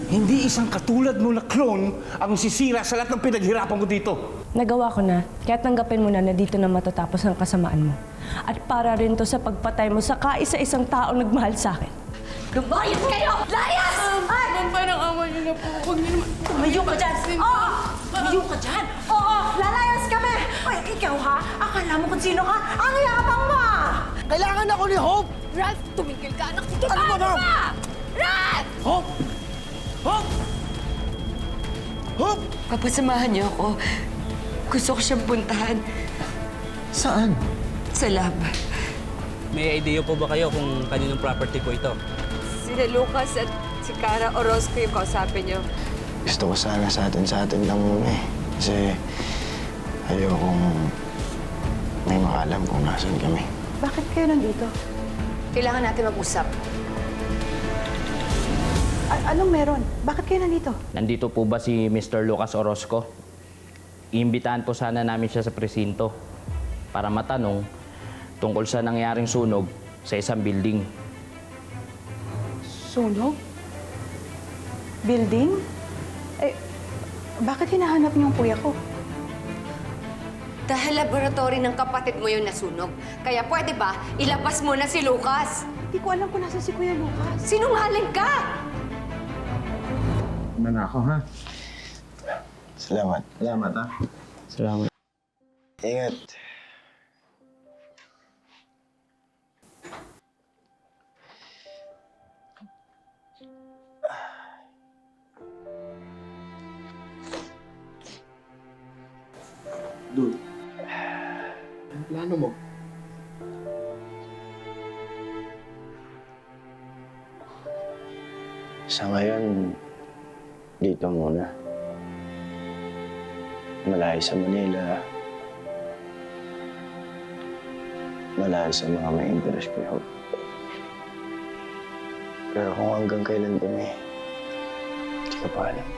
Hindi isang katulad mo na clone ang sisira sa lahat ng pinaghirapan ko dito. Nagawa ko na, kaya tanggapin mo na dito na matatapos ang kasamaan mo. At para rin to sa pagpatay mo sa kaisa-isang taong nagmahal sa akin. Lumayas kayo! Layas! Ma'am, parang awa niyo na po. Huwag niyo naman. Tumayo ka dyan! Oo! Tumayo ka dyan! Oo! Lalayas kami! Ay, ikaw ha? Akala mo kung sino ka? Ang yabang mo! Kailangan ako ni Hope! Ralph, tumigil ka, anak. Ano ba, ma'am? Ralph! Hope! Hope! Hope! Papasamahan niyo ako. Gusto ko siyang puntahan Saan? sa lab. May idea po ba kayo kung kaninong property po ito? Sina Lucas at si Cara Orozco yung kausapin niyo. Gusto ko sana sa atin lang muna eh. Kasi ayokong may makalam kung nasan kami. Bakit kayo nandito? Kailangan natin mag-usap. Anong meron? Bakit kayo nandito? Nandito po ba si Mr. Lucas Orozco? Iimbitahan po sana namin siya sa presinto para matanong tungkol sa nangyaring sunog sa isang building. Sunog? Building? Eh, bakit hinahanap niyo ang kuya ko? Dahil laboratory ng kapatid mo yung nasunog. Kaya pwede ba ilabas mo na si Lucas? Hindi ko alam kung nasa si Kuya Lucas. Sinungaling ka! Manako, ha? Salamat. Salamat, ha? Salamat. Ingat. Dude, ang plano mo? Sa ngayon, dito muna. Malayo sa Manila. Malayo sa mga may interest kay Hope. Pero kung hanggang kailan kami, hindi ka pa alam.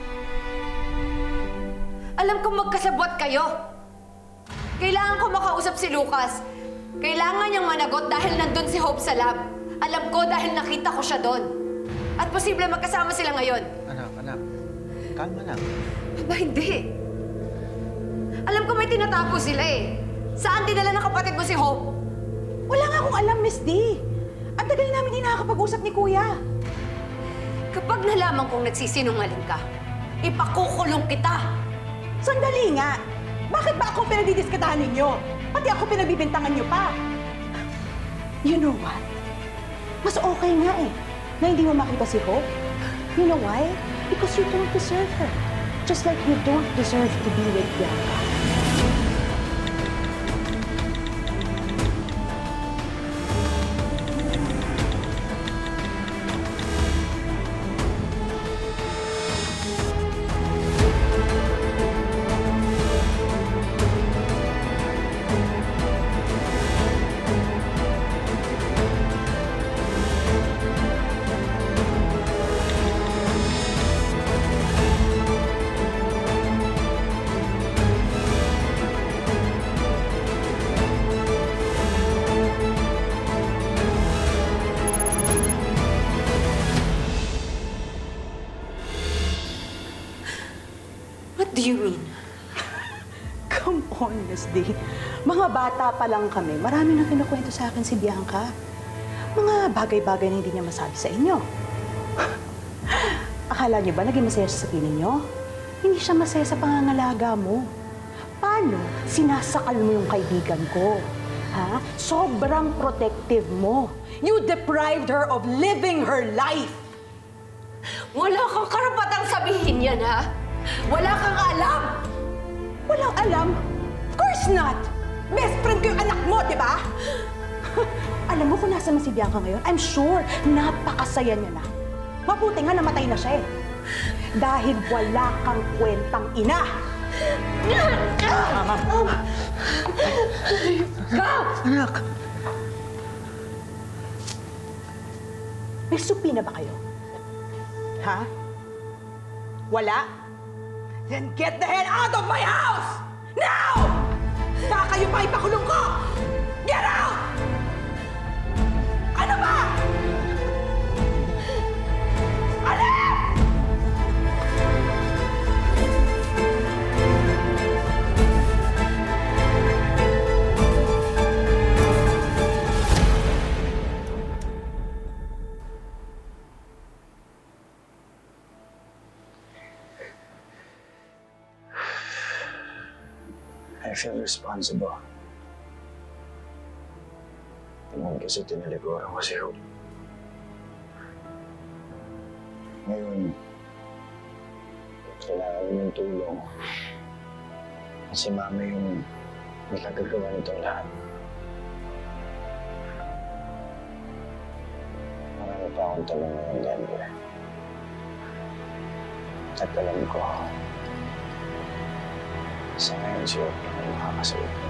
Alam ko magkasabwat kayo. Kailangan ko makausap si Lucas. Kailangan niyang managot dahil nandun si Hope sa lab. Alam ko dahil nakita ko siya doon. At posible magkasama sila ngayon. Anak. Kalma lang. Aba, hindi. Alam ko may tinatago sila eh. Saan dinala ng kapatid mo si Hope? Wala nga akong alam, Miss D. Ang tagal namin hindi nakakapag-usap ni Kuya. Kapag nalaman kong nagsisinungaling ka, ipakukulong kita. Sandali nga. Bakit ba ako pinagdidiskatahan ninyo? Pati ako pinagbibintangan niyo pa. You know what? Mas okay nga eh, na hindi mo makita si Hope. You know why? Because you don't deserve her. Just like you don't deserve to be with Bianca. What do you mean? Come on, Miss D. Mga bata pa lang kami, marami nang kinukwento sa akin si Bianca. Mga bagay-bagay na hindi niya masabi sa inyo. Akala niyo ba naging masaya siya sa piling niyo? Hindi siya masaya sa pangangalaga mo. Paano sinasakal mo yung kaibigan ko? Ha? Sobrang protective mo. You deprived her of living her life. Wala kang karapatang sabihin yan, ha? Wala kang alam! Walang alam? Of course not! Best friend ko yung anak mo, di ba? Alam mo kung nasa na si Bianca ngayon? I'm sure napakasaya niya na. Mabuti nga namatay na siya eh. Dahil wala kang kwentang ina. Anak! May supina ba kayo? Ha? Wala? Then get the hell out of my house! Now! Baka kayo pa ipakulong ko! Get out! Ano ba? Alin! I feel responsible. Noon kasi tinalikuran ko si Hope. Ngayon, kailangan ko ng tulong. At si Mama yung nakagagawa nitong lahat. Marami pa akong tanong ngayon, Denver. At alam ko, sa ngayon si Hope na nakakasagot ko.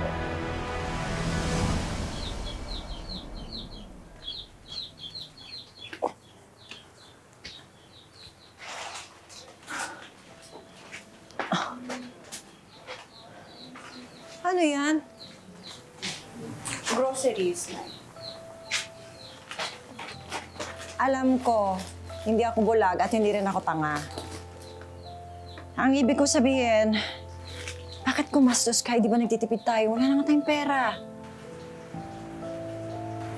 Ano yan? Groceries. Alam ko, hindi ako bulag at hindi rin ako tanga. Ang ibig ko sabihin, bakit gumastos ka? Di ba nagtitipid tayo? Wala na nga tayong pera.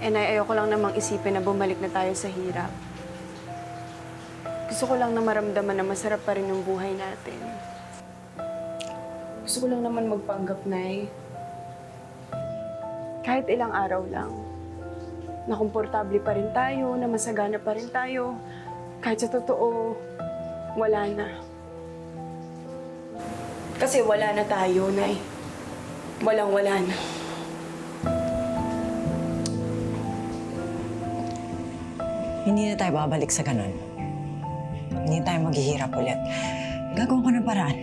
Ayoko lang namang isipin na bumalik na tayo sa hirap. Gusto ko lang na maramdaman na masarap pa rin yung buhay natin. Gusto ko lang naman magpanggap, Nay. Kahit ilang araw lang. Na komportable pa rin tayo, na masagana pa rin tayo. Kahit sa totoo, wala na. Kasi wala na tayo, Nay. Walang-wala na. Hindi na tayo babalik sa ganun. Hindi tayo maghihirap ulit. Gagawin ko ng paraan.